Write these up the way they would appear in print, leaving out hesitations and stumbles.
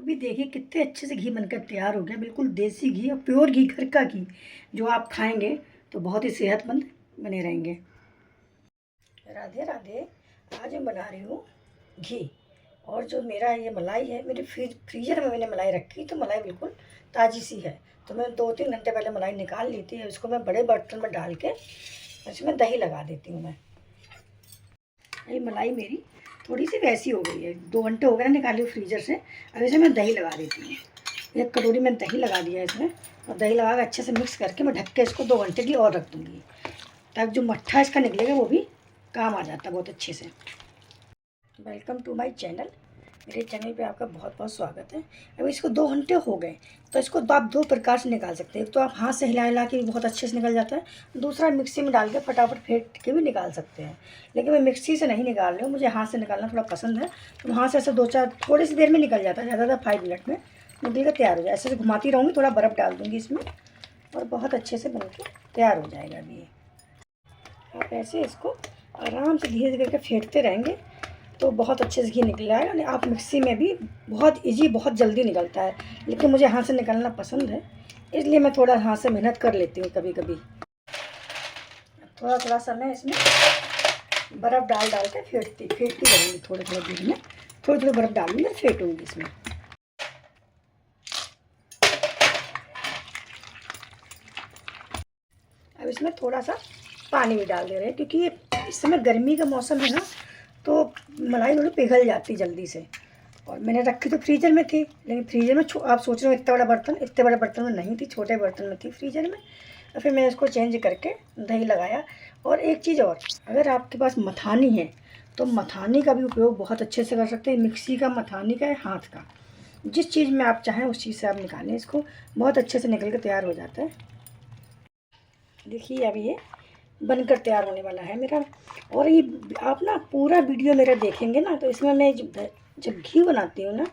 अभी देखिए कितने अच्छे से घी बनकर तैयार हो गया। बिल्कुल देसी घी और प्योर घी, घर का घी, जो आप खाएंगे तो बहुत ही सेहतमंद बने रहेंगे। राधे राधे। आज मैं बना रही हूँ घी। और जो मेरा ये मलाई है, मेरे फ्रीजर में मैंने मलाई रखी, तो मलाई बिल्कुल ताज़ी सी है। तो मैं 2-3 घंटे पहले मलाई निकाल ली थी। इसको मैं बड़े बर्तन में डाल के इसमें दही लगा देती हूँ। मैं ये मलाई मेरी थोड़ी सी वैसी हो गई है। 2 घंटे हो गए ना निकाली हुई फ्रीजर से। अब इसे मैं दही लगा देती हूँ। एक कटोरी में दही लगा दिया इसमें, और दही लगा के अच्छे से मिक्स करके मैं ढक के इसको 2 घंटे के लिए और रख दूँगी, ताकि जो मट्ठा इसका निकलेगा वो भी काम आ जाता है बहुत अच्छे से। Welcome to my channel. मेरे चैनल पे आपका बहुत बहुत स्वागत है। अब इसको 2 घंटे हो गए, तो इसको आप 2 प्रकार से निकाल सकते हैं। एक तो आप हाथ से हिला हिला के भी बहुत अच्छे से निकल जाता है, दूसरा मिक्सी में डाल के फटाफट फेंट के भी निकाल सकते हैं। लेकिन मैं मिक्सी से नहीं निकाल रही हूँ, मुझे हाथ से निकालना थोड़ा पसंद है। तो हाथ से ऐसे 2-4 थोड़ी सी देर में निकल जाता है, ज़्यादा 5 मिनट में निकल कर तैयार हो जाए। ऐसे घुमाती रहूँगी, थोड़ा बर्फ़ डाल दूँगी इसमें, और बहुत अच्छे से बन के तैयार हो जाएगा। अभी आप ऐसे इसको आराम से धीरे धीरे करके फेंटते रहेंगे तो बहुत अच्छे से घी निकल आएगा। आप मिक्सी में भी बहुत इजी, बहुत जल्दी निकलता है, लेकिन मुझे हाथ से निकालना पसंद है, इसलिए मैं थोड़ा हाथ से मेहनत कर लेती हूँ कभी कभी। थोड़ा थोड़ा सा मैं इसमें बर्फ़ डाल डाल के फेंटती रहूँगी। थोड़े थोड़े दूध में थोड़ी थोड़ी बर्फ़ डालूँगी, फेंटूँगी इसमें। अब इसमें थोड़ा सा पानी भी डाल दे रहे हैं, क्योंकि इस समय गर्मी का मौसम है ना, तो मलाई थोड़ी पिघल जाती जल्दी से। और मैंने रखी तो फ्रीजर में थी, लेकिन फ्रीजर में आप सोच रहे हो इतने बड़े बर्तन में नहीं थी, छोटे बर्तन में थी फ्रीजर में। तो फिर मैं इसको चेंज करके दही लगाया। और एक चीज़ और, अगर आपके पास मथानी है तो मथानी का भी उपयोग बहुत अच्छे से कर सकते हैं। मिक्सी का, मथानी का, हाथ का, जिस चीज़ में आप चाहें उस चीज़ से आप निकालें इसको, बहुत अच्छे से निकल कर तैयार हो जाता है। देखिए अब ये बनकर तैयार होने वाला है मेरा। और ये आप ना पूरा वीडियो मेरा देखेंगे ना, तो इसमें मैं जब घी बनाती हूँ ना,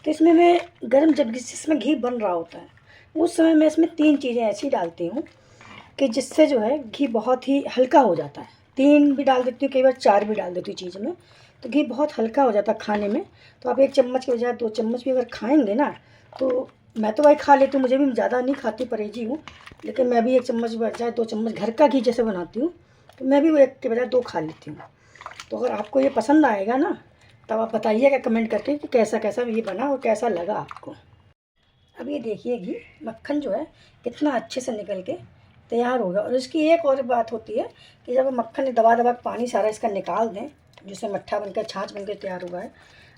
तो इसमें मैं जब जिसमें घी बन रहा होता है उस समय मैं इसमें 3 चीज़ें ऐसी डालती हूँ कि जिससे जो है घी बहुत ही हल्का हो जाता है। 3 भी डाल देती हूँ, कई बार 4 भी डाल देती हूँ चीज़ में, तो घी बहुत हल्का हो जाता है खाने में। तो आप 1 चम्मच के बजाय 2 चम्मच भी अगर खाएँगे ना, तो मैं तो भाई खा लेती हूँ, मुझे भी ज़्यादा नहीं खाती, परहेजी हूँ, लेकिन मैं भी 1 चम्मच बजाय 2 चम्मच घर का घी जैसे बनाती हूँ, तो मैं भी वो 1 के बजाय 2 खा लेती हूँ। तो अगर आपको ये पसंद आएगा ना, तब आप बताइएगा कमेंट करके कि कैसा कैसा ये बना और कैसा लगा आपको। अब ये देखिए घी, मक्खन जो है कितना अच्छे से निकल के तैयार होगा। और इसकी एक और बात होती है कि जब मक्खन दबा दबा पानी सारा इसका निकाल दें, जिससे मट्ठा बनकर, छाछ बनकर तैयार हुआ है,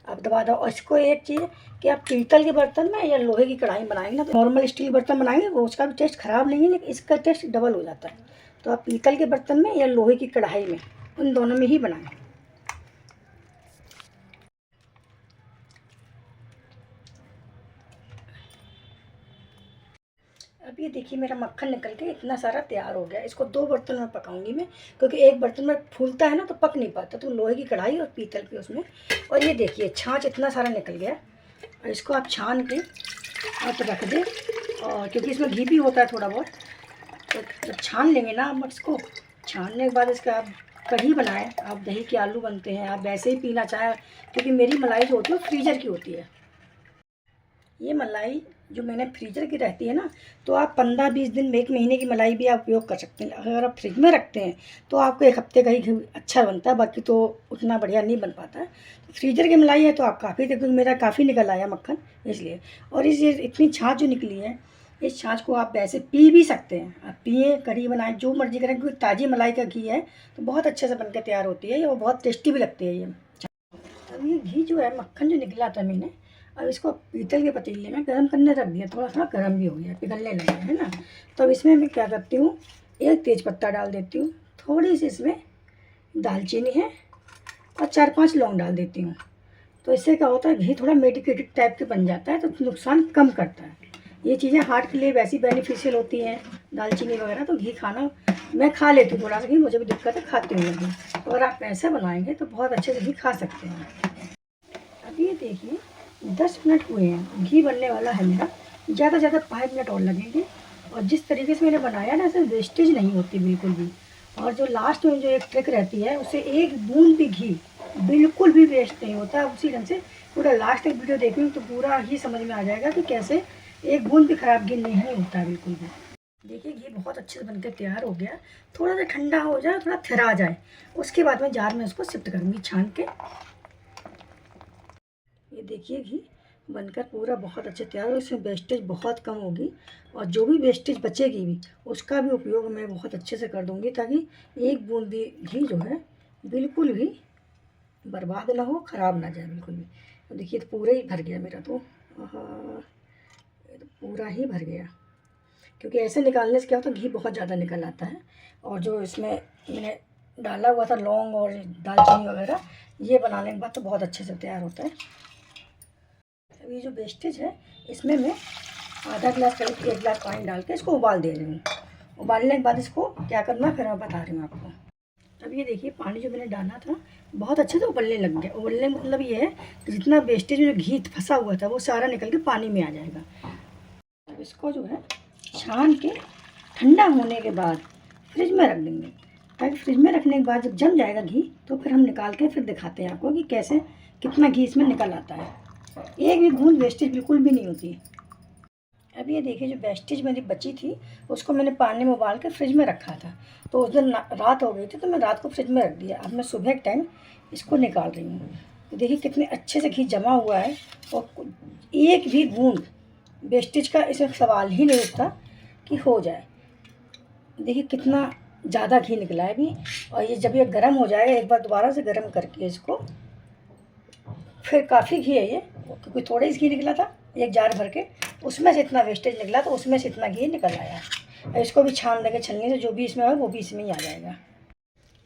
आप दबा दो। और इसको एक चीज़ कि आप पीतल के बर्तन में या लोहे की कढ़ाई बनाएंगे ना, तो नॉर्मल स्टील बर्तन बनाएंगे वो उसका भी टेस्ट ख़राब नहीं है, लेकिन इसका टेस्ट डबल हो जाता है। तो आप पीतल के बर्तन में या लोहे की कढ़ाई में, उन दोनों में ही बनाएं। अब ये देखिए मेरा मक्खन निकल के इतना सारा तैयार हो गया। इसको 2 बर्तन में पकाऊंगी मैं, क्योंकि एक बर्तन में फूलता है ना तो पक नहीं पाता, तो लोहे की कढ़ाई और पीतल की उसमें। और ये देखिए छाछ इतना सारा निकल गया, और इसको आप छान के आप रख दें। और क्योंकि इसमें घी भी होता है थोड़ा बहुत, तो जब छान लेंगे ना आप इसको, छानने के बाद इसका आप कढ़ी बनाएं। आप दही के आलू बनते हैं, आप वैसे ही पीना चाहें, क्योंकि मेरी मलाई जो होती है वो फ्रीजर की होती है। ये मलाई जो मैंने फ्रीजर की रहती है ना, तो आप 15-20 दिन में, 1 महीने की मलाई भी आप उपयोग कर सकते हैं। अगर आप फ्रिज में रखते हैं तो आपको 1 हफ्ते का ही घी अच्छा बनता है, बाकी तो उतना बढ़िया नहीं बन पाता है। तो फ्रीजर की मलाई है तो आप काफ़ी, क्योंकि मेरा काफ़ी निकल आया मक्खन, इसलिए। और इस इतनी छाछ जो निकली है, इस छाछ को आप वैसे पी भी सकते हैं। आप पिए, कढ़ी बनाएं, जो मर्जी करें, क्योंकि ताज़ी मलाई का घी है तो बहुत अच्छे से बनकर तैयार होती है और बहुत टेस्टी भी लगती है ये। अब ये घी जो है, मक्खन जो निकला था मैंने, अब इसको पीतल के पतीले में गर्म करने रख दिया। थोड़ा थोड़ा गर्म भी हो गया, पिघलने लग गया है ना। तो अब इसमें मैं क्या करती हूँ, 1 तेज़पत्ता डाल देती हूँ, थोड़ी सी इसमें दालचीनी है, और 4-5 लौंग डाल देती हूँ। तो इससे क्या होता है, घी थोड़ा मेडिकेटेड टाइप के बन जाता है, तो नुकसान कम करता है। ये चीज़ें हार्ट के लिए वैसी बेनिफिशियल होती हैं, दालचीनी वगैरह। तो घी खाना मैं खा लेती हूँ थोड़ा सा घी, मुझे भी दिक्कत है, खाती हूँ मैं घी। तो अगर आप ऐसा बनाएंगे तो बहुत अच्छे से घी खा सकते हैं। अब ये देखिए 10 मिनट हुए हैं, घी बनने वाला है मेरा, ज़्यादा से ज़्यादा 5 मिनट और लगेंगे। और जिस तरीके से मैंने बनाया ना, इसमें वेस्टेज नहीं होती बिल्कुल भी। और जो लास्ट में जो एक ट्रिक रहती है, उससे 1 बूंद भी घी बिल्कुल भी वेस्ट नहीं होता। उसी ढंग से पूरा लास्ट तक वीडियो देखेंगे तो पूरा ही समझ में आ जाएगा कि कैसे एक बूंद भी खराब घी नहीं होता है बिल्कुल भी। देखिए घी बहुत अच्छे से बनकर तैयार हो गया। थोड़ा सा ठंडा हो जाए, थोड़ा थिरा जाए, उसके बाद मैं जार में उसको शिफ्ट करूँगी छान के। ये देखिए घी बनकर पूरा बहुत अच्छे तैयार हो, इसमें वेस्टेज बहुत कम होगी और जो भी वेस्टेज बचेगी भी उसका भी उपयोग मैं बहुत अच्छे से कर दूँगी, ताकि एक बूंद भी घी जो है बिल्कुल भी बर्बाद ना हो, ख़राब ना जाए बिल्कुल भी। तो देखिए तो पूरा ही भर गया मेरा तो, ये तो पूरा ही भर गया। क्योंकि ऐसे निकालने से क्या होता है घी बहुत ज़्यादा निकल आता है। और जो इसमें मैंने डाला हुआ था लौंग और दालचीनी वगैरह, ये बनाने के बाद तो बहुत अच्छे से तैयार होता है। अब ये जो वेस्टेज है इसमें मैं आधा गिलास करीब 1 गिलास पानी डाल के इसको उबाल दे रही हूँ। उबालने के बाद इसको क्या करना फिर मैं बता रही हूँ आपको। अब ये देखिए पानी जो मैंने डाला था बहुत अच्छे से उबलने लग गया। उबलने का मतलब ये है कि जितना वेस्टेज में घी फंसा हुआ था वो सारा निकल के पानी में आ जाएगा। अब इसको जो है छान के ठंडा होने के बाद फ्रिज में रख देंगे, ताकि फ्रिज में रखने के बाद जब जम जाएगा घी तो फिर हम निकाल के फिर दिखाते हैं आपको कि कैसे कितना घी इसमें निकल आता है। एक भी बूंद वेस्टेज बिल्कुल भी नहीं होती। अब ये देखिए जो वेस्टेज मेरी बची थी उसको मैंने पानी में उबाल के फ्रिज में रखा था, तो उस दिन रात हो गई थी तो मैं रात को फ्रिज में रख दिया। अब मैं सुबह के टाइम इसको निकाल रही हूँ। तो देखिए कितने अच्छे से घी जमा हुआ है और एक भी बूंद वेस्टेज का इसमें सवाल ही नहीं उठता कि हो जाए। देखिए कितना ज़्यादा घी निकला है अभी। और ये जब ये गर्म हो जाएगा, एक बार दोबारा से गर्म करके इसको, फिर काफ़ी घी है ये, क्योंकि थोड़ा ही घी निकला था एक जार भर के, उसमें से इतना वेस्टेज निकला तो उसमें से इतना घी निकल आया। अब इसको भी छान देंगे छलनी से, जो भी इसमें है वो भी इसमें ही आ जाएगा।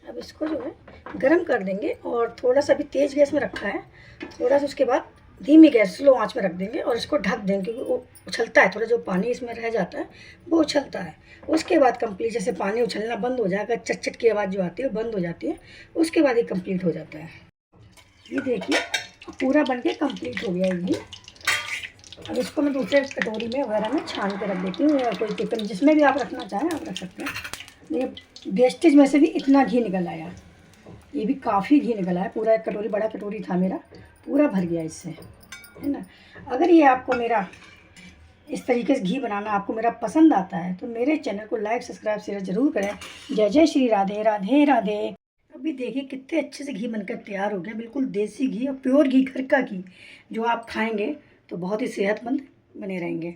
अब इसको जो है गरम कर देंगे और थोड़ा सा भी तेज़ गैस में रखा है, थोड़ा सा उसके बाद धीमी गैस स्लो आंच में रख देंगे और इसको ढक देंगे, क्योंकि वो उछलता है, थोड़ा जो पानी इसमें रह जाता है वो उछलता है। उसके बाद कंप्लीट जैसे पानी उछलना बंद हो जाएगा, चट चट की आवाज़ जो आती है वो बंद हो जाती है, उसके बाद ये कंप्लीट हो जाता है। ये देखिए पूरा बन के कम्प्लीट हो गया ये। अब इसको मैं दूसरे कटोरी में वगैरह में छान के रख देती हूँ, या कोई टिफिन जिसमें भी आप रखना चाहें आप रख सकते हैं। ये वेस्टेज में से भी इतना घी निकल आया, ये भी काफ़ी घी निकला है। पूरा एक कटोरी, बड़ा कटोरी था मेरा, पूरा भर गया इससे, है ना। अगर ये आपको मेरा इस तरीके से घी बनाना आपको मेरा पसंद आता है तो मेरे चैनल को लाइक सब्सक्राइब शेयर ज़रूर करें। जय जय श्री राधे राधे राधे। अभी देखिए कितने अच्छे से घी बनकर तैयार हो गया, बिल्कुल देसी घी और प्योर घी, घर का घी, जो आप खाएंगे तो बहुत ही सेहतमंद बने रहेंगे।